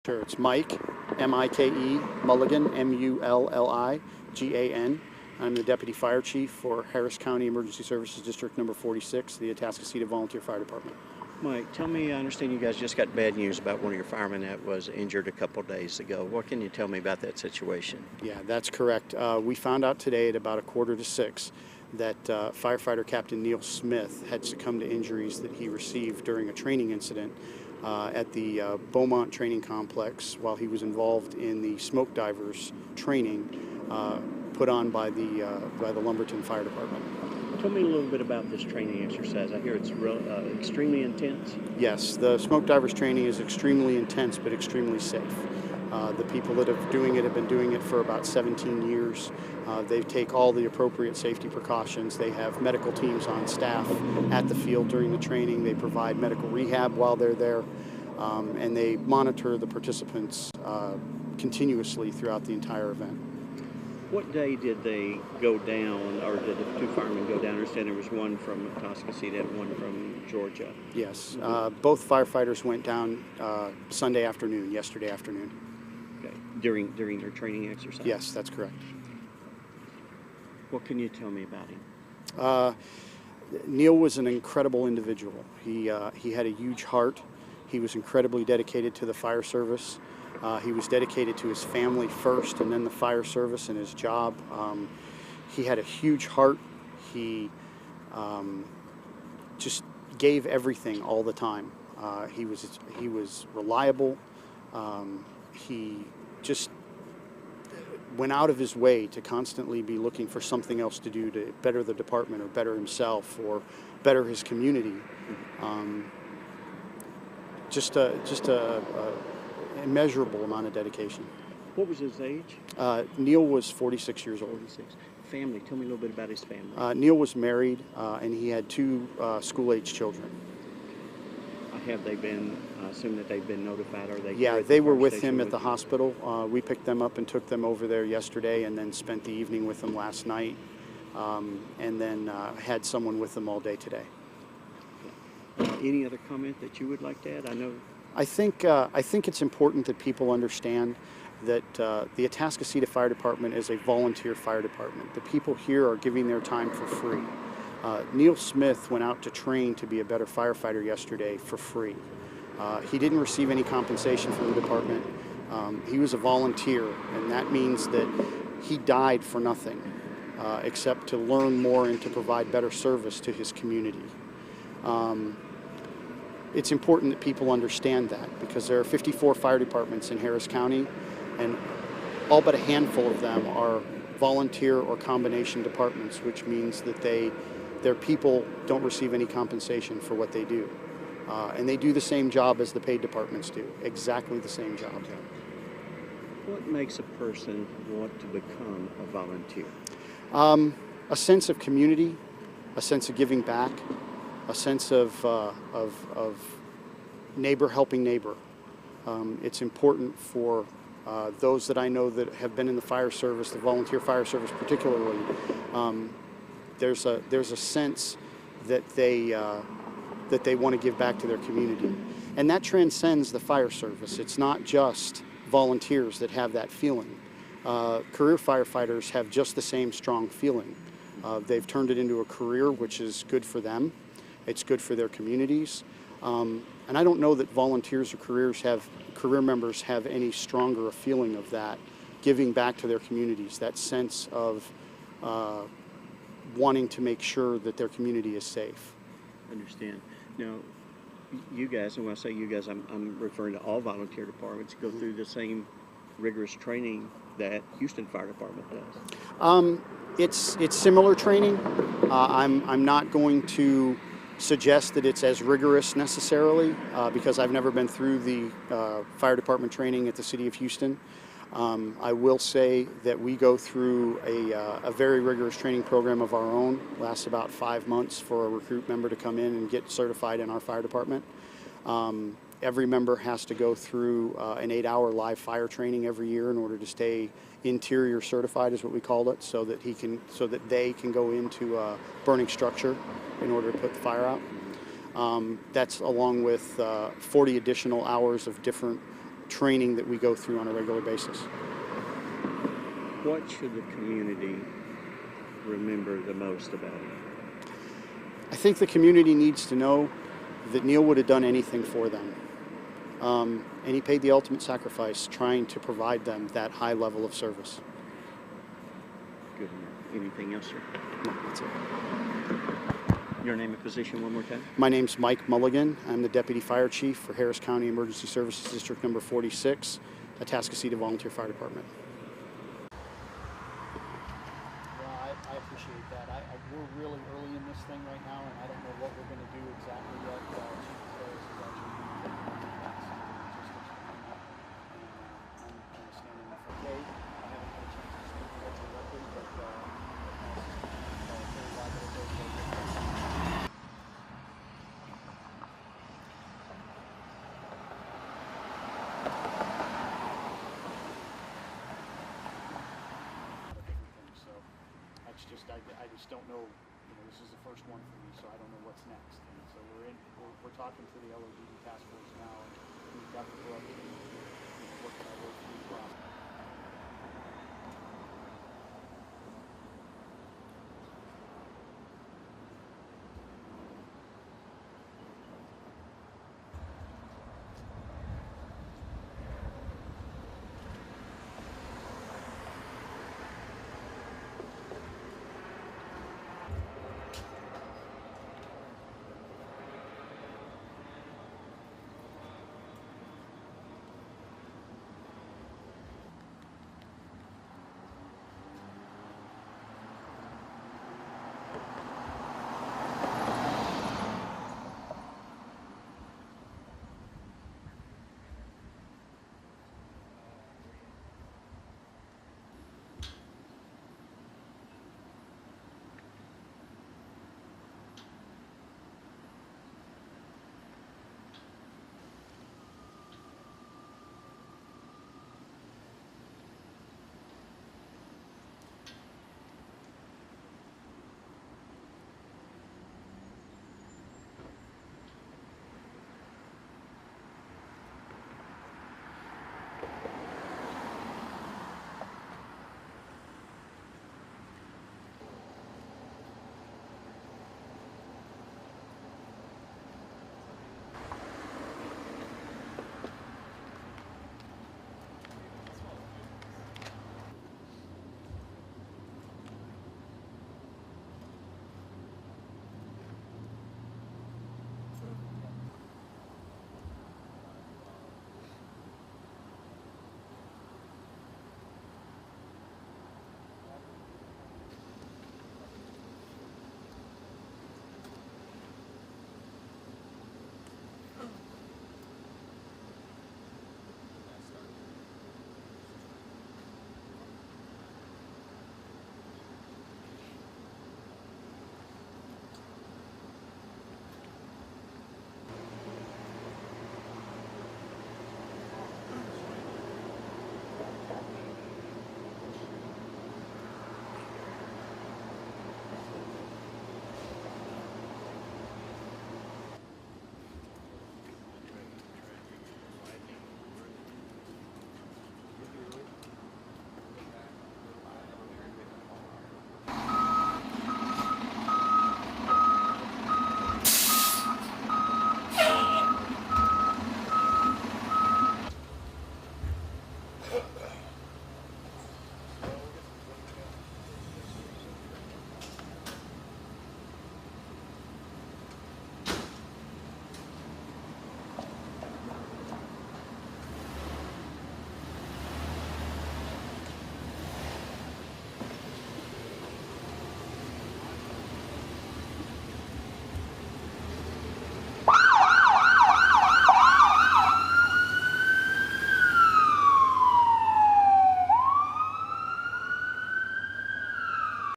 Sure, it's Mike, M-I-K-E, Mulligan, M-U-L-L-I-G-A-N. I'm the Deputy Fire Chief for Harris County Emergency Services District number 46, the ATASCOCITA Volunteer Fire Department. Mike, tell me, I understand you guys just got bad news about one of your firemen that was injured a couple of days ago. What can you tell me about that situation? Yeah, that's correct. We found out today at about 5:45 that firefighter Captain Neal Smith had succumbed to injuries that he received during a training incident at the Beaumont Training Complex while he was involved in the smoke divers training put on by the Lumberton Fire Department. Tell me a little bit about this training exercise. I hear it's extremely intense. Yes, the smoke divers training is extremely intense but extremely safe. The people that have been doing it for about 17 years. They take all the appropriate safety precautions. They have medical teams on staff at the field during the training. They provide medical rehab while they're there, and they monitor the participants continuously throughout the entire event. What day did they go down, or did the two firemen go down? I understand there was one from Atascocita and one from Georgia. Yes, both firefighters went down Sunday afternoon, yesterday afternoon. Okay. During their training exercise? Yes, that's correct. What can you tell me about him? Neal was an incredible individual. He had a huge heart. He was incredibly dedicated to the fire service. He was dedicated to his family first and then the fire service and his job. He had a huge heart. He just gave everything all the time. He was reliable. He just went out of his way to constantly be looking for something else to do to better the department or better himself or better his community. Just a immeasurable amount of dedication. What was his age? Neal was 46 years old. 46. Family, tell me a little bit about his family. Neal was married and he had two school-age children. Have they been, I assume that they've been notified? Or they were with him at the hospital. We picked them up and took them over there yesterday and then spent the evening with them last night and then had someone with them all day today. Any other comment that you would like to add? I think it's important that people understand that the Atascocita Fire Department is a volunteer fire department. The people here are giving their time for free. Neal Smith went out to train to be a better firefighter yesterday for free. He didn't receive any compensation from the department. He was a volunteer, and that means that he died for nothing except to learn more and to provide better service to his community. It's important that people understand that because there are 54 fire departments in Harris County, and all but a handful of them are volunteer or combination departments, which means that their people don't receive any compensation for what they do. And they do the same job as the paid departments do, exactly the same job. What makes a person want to become a volunteer? A sense of community, a sense of giving back, a sense of neighbor helping neighbor. It's important for those that I know that have been in the fire service, the volunteer fire service particularly. There's a sense that they want to give back to their community, and that transcends the fire service. It's not just volunteers that have that feeling. Career firefighters have just the same strong feeling. They've turned it into a career, which is good for them. It's good for their communities, and I don't know that volunteers or career members have any stronger a feeling of that, giving back to their communities, that sense of wanting to make sure that their community is safe. Understand. Now, you guys, and when I say you guys, I'm referring to all volunteer departments, go through the same rigorous training that Houston Fire Department does. It's similar training. I'm not going to suggest that it's as rigorous necessarily because I've never been through the fire department training at the City of Houston. I will say that we go through a very rigorous training program of our own. Lasts about 5 months for a recruit member to come in and get certified in our fire department. Every member has to go through an 8-hour live fire training every year in order to stay interior certified, is what we call it, so that they can go into a burning structure in order to put the fire out. That's along with 40 additional hours of different training that we go through on a regular basis. What should the community remember the most about it? I think the community needs to know that Neal would have done anything for them. And he paid the ultimate sacrifice trying to provide them that high level of service. Good enough. Anything else, sir? No, that's it. Your name and position one more time? My name's Mike Mulligan. I'm the Deputy Fire Chief for Harris County Emergency Services District number 46, ATASCOCITA Volunteer Fire Department. Well, I appreciate that. We're really early in this thing right now, and I don't know what we're going to do exactly yet. Chief Harris is actually taking on that side of logistics coming up, and I'm kind of standing in front. Okay, I haven't had a chance to speak to that directly, but very liable to go. So that's just, I just don't know, this is the first one for me, so I don't know what's next. And so we're talking to the LOD task force now, and we've got to go up and work our way through the process.